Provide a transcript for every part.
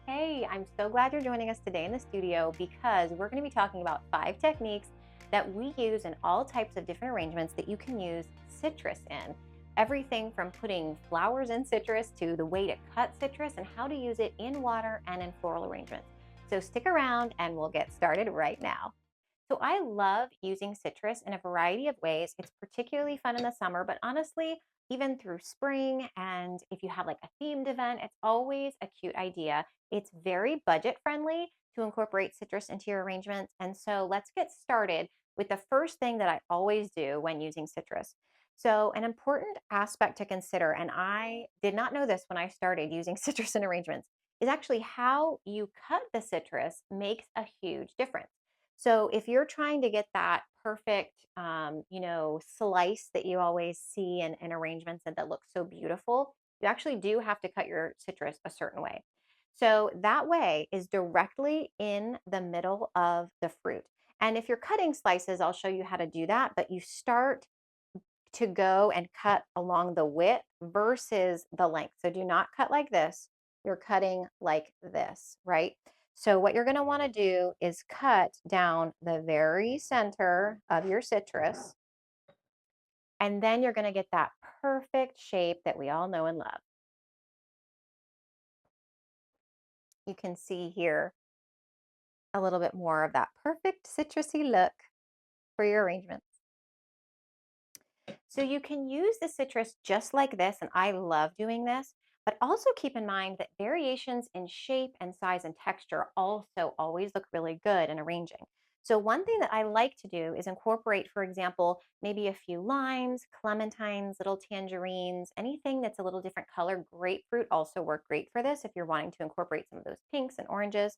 Hey, I'm so glad you're joining us today in the studio because we're going to be talking about 5 techniques that we use in all types of different arrangements that you can use citrus in. Everything from putting flowers in citrus to the way to cut citrus and how to use it in water and in floral arrangements. So stick around and we'll get started right now. So I love using citrus in a variety of ways. It's particularly fun in the summer, but honestly, even through spring, and if you have like a themed event, it's always a cute idea. It's very budget friendly to incorporate citrus into your arrangements. And so let's get started with the first thing that I always do when using citrus. So, an important aspect to consider, and I did not know this when I started using citrus in arrangements, is actually how you cut the citrus makes a huge difference. So if you're trying to get that perfect, slice that you always see in arrangements that looks so beautiful, you actually do have to cut your citrus a certain way. So that way is directly in the middle of the fruit. And if you're cutting slices, I'll show you how to do that, but you start to go and cut along the width versus the length. So do not cut like this. You're cutting like this, right? So what you're going to want to do is cut down the very center of your citrus, and then you're going to get that perfect shape that we all know and love. You can see here a little bit more of that perfect citrusy look for your arrangements. So you can use the citrus just like this, and I love doing this, but also keep in mind that variations in shape and size and texture also always look really good in arranging. So one thing that I like to do is incorporate, for example, maybe a few limes, clementines, little tangerines, anything that's a little different color. Grapefruit also work great for this if you're wanting to incorporate some of those pinks and oranges.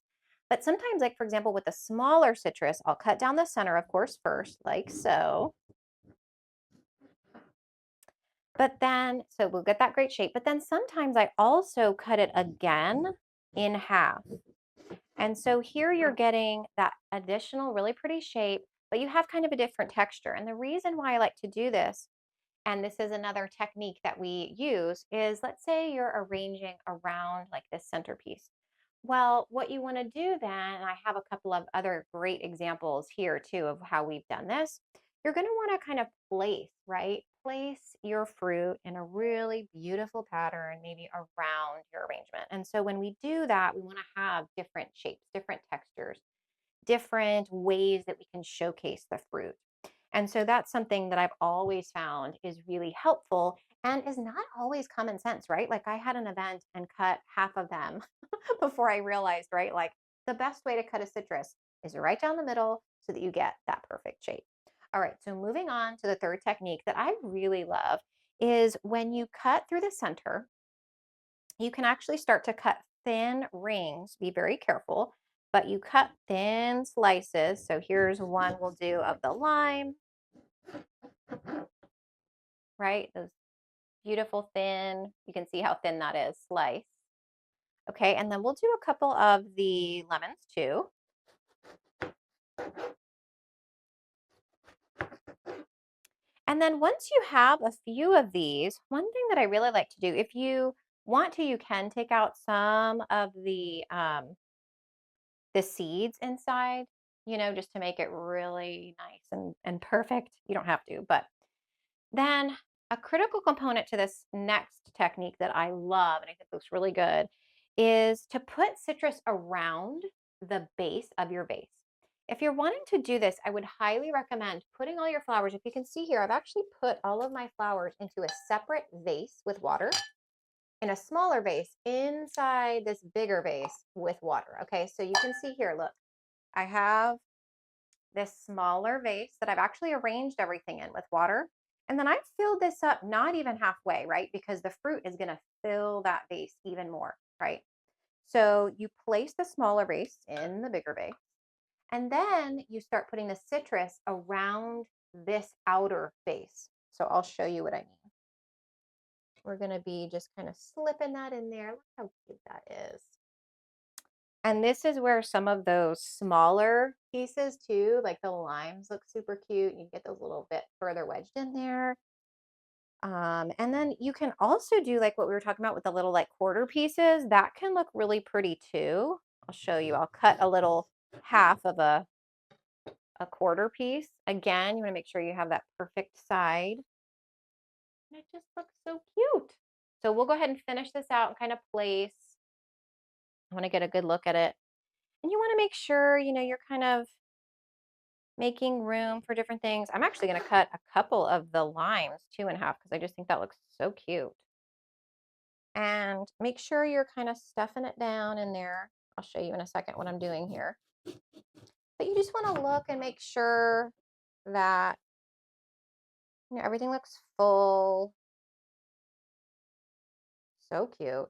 But sometimes, like for example, with the smaller citrus, I'll cut down the center, of course, first, like so. But then, so we'll get that great shape. But then sometimes I also cut it again in half. And so here you're getting that additional really pretty shape, but you have kind of a different texture. And the reason why I like to do this, and this is another technique that we use, is let's say you're arranging around like this centerpiece. Well, what you want to do then, and I have a couple of other great examples here too of how we've done this, you're going to want to kind of place, right? Place your fruit in a really beautiful pattern, maybe around your arrangement. And so when we do that, we want to have different shapes, different textures, different ways that we can showcase the fruit. And so that's something that I've always found is really helpful and is not always common sense, right? Like I had an event and cut half of them before I realized, right? Like the best way to cut a citrus is right down the middle so that you get that perfect shape. All right, so moving on to the third technique that I really love is when you cut through the center, you can actually start to cut thin rings. Be very careful, but you cut thin slices. So here's one we'll do of the lime, right? Those beautiful thin, you can see how thin that is, slice. Okay, and then we'll do a couple of the lemons too. And then once you have a few of these, one thing that I really like to do, if you want to, you can take out some of the seeds inside, just to make it really nice and perfect. You don't have to, but then a critical component to this next technique that I love and I think looks really good is to put citrus around the base of your vase. If you're wanting to do this, I would highly recommend putting all your flowers. If you can see here, I've actually put all of my flowers into a separate vase with water in a smaller vase inside this bigger vase with water. Okay, so you can see here, look, I have this smaller vase that I've actually arranged everything in with water. And then I've filled this up not even halfway, right? Because the fruit is going to fill that vase even more, right? So you place the smaller vase in the bigger vase, and then you start putting the citrus around this outer vase. So I'll show you what I mean. We're going to be just kind of slipping that in there. Look how cute that is. And this is where some of those smaller pieces too, like the limes look super cute. You get those a little bit further wedged in there. And then you can also do like what we were talking about with the little like quarter pieces. That can look really pretty too. I'll show you. I'll cut a little half of a quarter piece. Again, you want to make sure you have that perfect side. And it just looks so cute. So we'll go ahead and finish this out and kind of place. I want to get a good look at it. And you want to make sure, you're kind of making room for different things. I'm actually going to cut a couple of the limes two in half because I just think that looks so cute. And make sure you're kind of stuffing it down in there. I'll show you in a second what I'm doing here. But you just want to look and make sure that everything looks full. So cute.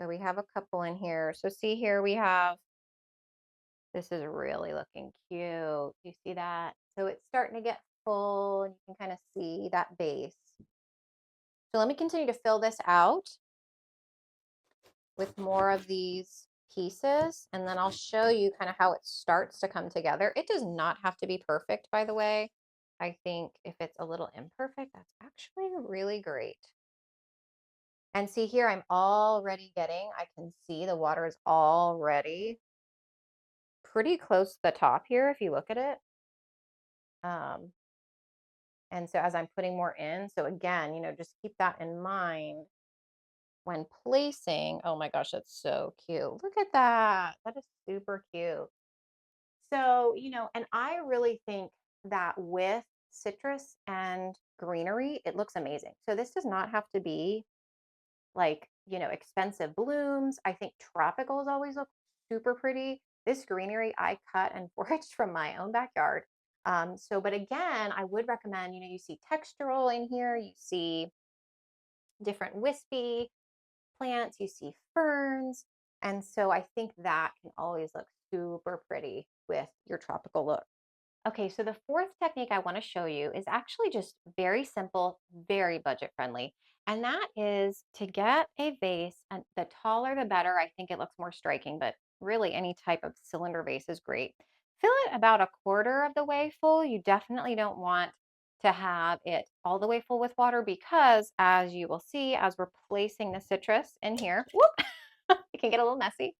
So we have a couple in here. So see here we have, this is really looking cute. You see that? So it's starting to get full and you can kind of see that base. So let me continue to fill this out with more of these pieces, and then I'll show you kind of how it starts to come together. It does not have to be perfect, by the way. I think if it's a little imperfect, that's actually really great. And see here, I'm already getting, I can see the water is already pretty close to the top here if you look at it. And so as I'm putting more in, so again, just keep that in mind when placing. Oh my gosh, that's so cute. Look at that. That is super cute. So, and I really think that with citrus and greenery, it looks amazing. So this does not have to be like, expensive blooms. I think tropicals always look super pretty. This greenery I cut and foraged from my own backyard. But again, I would recommend, you see textural in here, you see different wispy plants, you see ferns. And so I think that can always look super pretty with your tropical look. Okay, so the fourth technique I want to show you is actually just very simple, very budget friendly. And that is to get a vase, and the taller the better. I think it looks more striking, but really any type of cylinder vase is great. Fill it about a quarter of the way full. You definitely don't want to have it all the way full with water because, as you will see, as we're placing the citrus in here, whoop, it can get a little messy.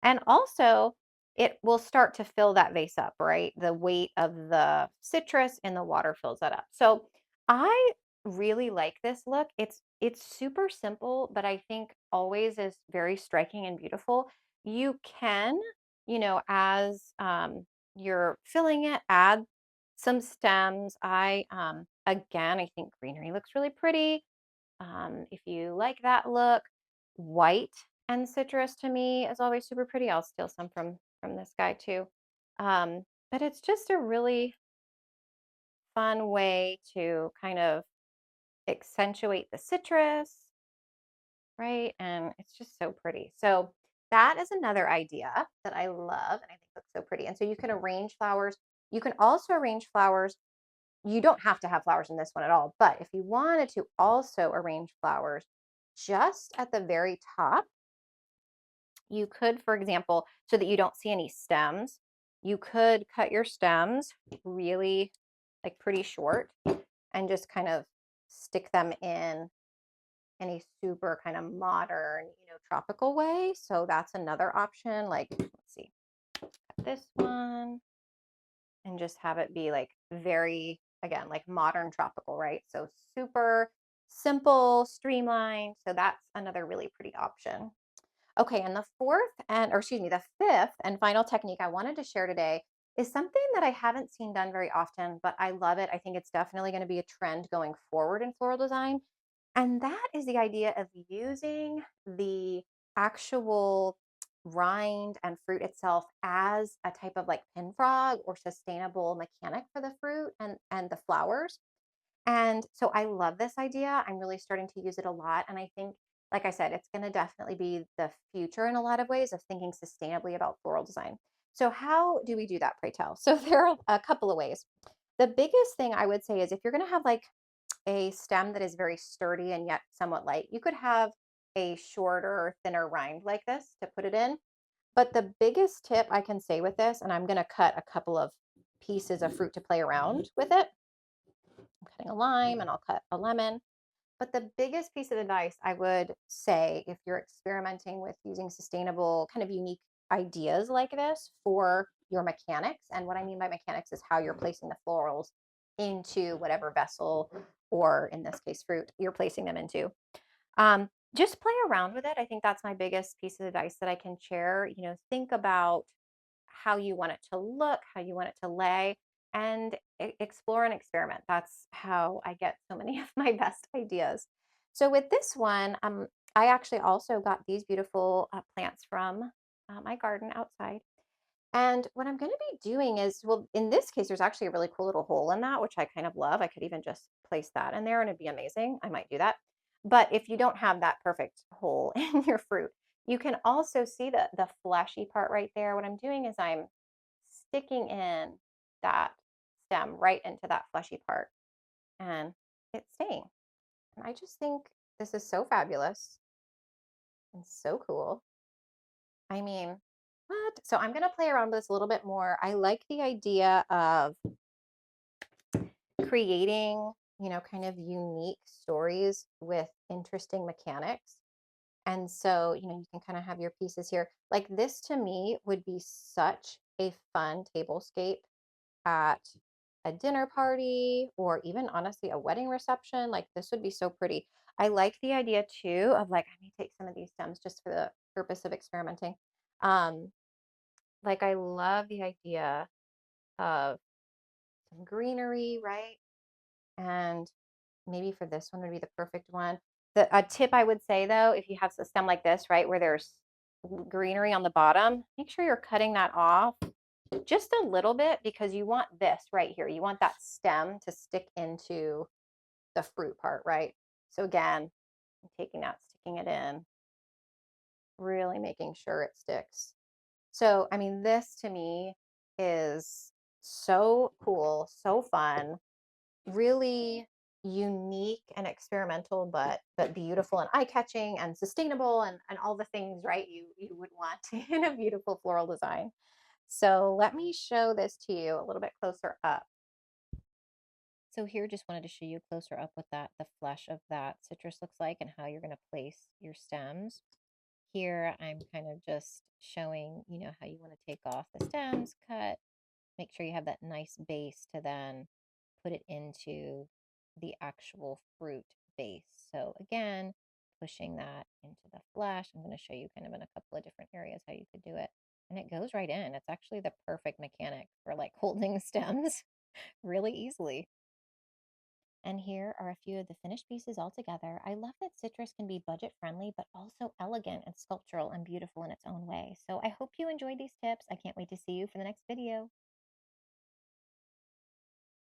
And also, it will start to fill that vase up, right? The weight of the citrus in the water fills that up. So I really like this look. It's super simple, but I think always is very striking and beautiful. You can, as you're filling it, add some stems. Again, I think greenery looks really pretty. If you like that look, white and citrus to me is always super pretty. I'll steal some from this guy too. But it's just a really fun way to kind of accentuate the citrus, right? And it's just so pretty. So that is another idea that I love and I think looks so pretty. And so you can arrange flowers. You can also arrange flowers. You don't have to have flowers in this one at all, but if you wanted to also arrange flowers just at the very top, you could, for example, so that you don't see any stems, you could cut your stems really like pretty short and just kind of stick them in a super kind of modern, tropical way. So that's another option. Like, let's see, this one and just have it be like very, again, like modern tropical, right? So super simple, streamlined. So that's another really pretty option. Okay, and the fifth and final technique I wanted to share today is something that I haven't seen done very often, but I love it. I think it's definitely going to be a trend going forward in floral design. And that is the idea of using the actual rind and fruit itself as a type of like pin frog or sustainable mechanic for the fruit and the flowers. And so I love this idea. I'm really starting to use it a lot. And I think, like I said, it's going to definitely be the future in a lot of ways of thinking sustainably about floral design. So, how do we do that, pray tell? So, there are a couple of ways. The biggest thing I would say is if you're going to have like a stem that is very sturdy and yet somewhat light, you could have a shorter, thinner rind like this to put it in. But the biggest tip I can say with this, and I'm going to cut a couple of pieces of fruit to play around with it. cutting a lime and I'll cut a lemon. But the biggest piece of advice I would say if you're experimenting with using sustainable, kind of unique ideas like this for your mechanics, and what I mean by mechanics is how you're placing the florals into whatever vessel, or in this case, fruit, you're placing them into. Just play around with it. I think that's my biggest piece of advice that I can share. Think about how you want it to look, how you want it to lay, and explore and experiment. That's how I get so many of my best ideas. So with this one, I actually also got these beautiful plants from my garden outside. And what I'm going to be doing is, well, in this case, there's actually a really cool little hole in that, which I kind of love. I could even just place that in there and it'd be amazing. I might do that. But if you don't have that perfect hole in your fruit, you can also see the fleshy part right there. What I'm doing is I'm sticking in that stem right into that fleshy part, and it's staying. And I just think this is so fabulous and so cool. I mean, what? So I'm going to play around with this a little bit more. I like the idea of creating, kind of unique stories with interesting mechanics. And so, you can kind of have your pieces here. Like this to me would be such a fun tablescape at a dinner party, or even honestly a wedding reception. Like this would be so pretty. I like the idea too of, like, I may take some of these stems just for the purpose of experimenting. Um, like I love the idea of some greenery, right? And maybe for this one would be the perfect one. A tip I would say though, if you have a stem like this, right, where there's greenery on the bottom, make sure you're cutting that off just a little bit, because you want this right here. You want that stem to stick into the fruit part, right? So again, I'm taking that, sticking it in, really making sure it sticks. So, I mean, this to me is so cool, so fun, really unique and experimental, but beautiful and eye-catching and sustainable, and all the things, right, you would want in a beautiful floral design. So let me show this to you a little bit closer up. So here, just wanted to show you closer up what the flesh of that citrus looks like and how you're going to place your stems. Here, I'm kind of just showing, how you want to take off the stems, cut, make sure you have that nice base to then put it into the actual fruit base. So again, pushing that into the flesh. I'm going to show you kind of in a couple of different areas how you could do it. And it goes right in. It's actually the perfect mechanic for like holding stems really easily. And here are a few of the finished pieces all together. I love that citrus can be budget friendly, but also elegant and sculptural and beautiful in its own way. So I hope you enjoyed these tips. I can't wait to see you for the next video.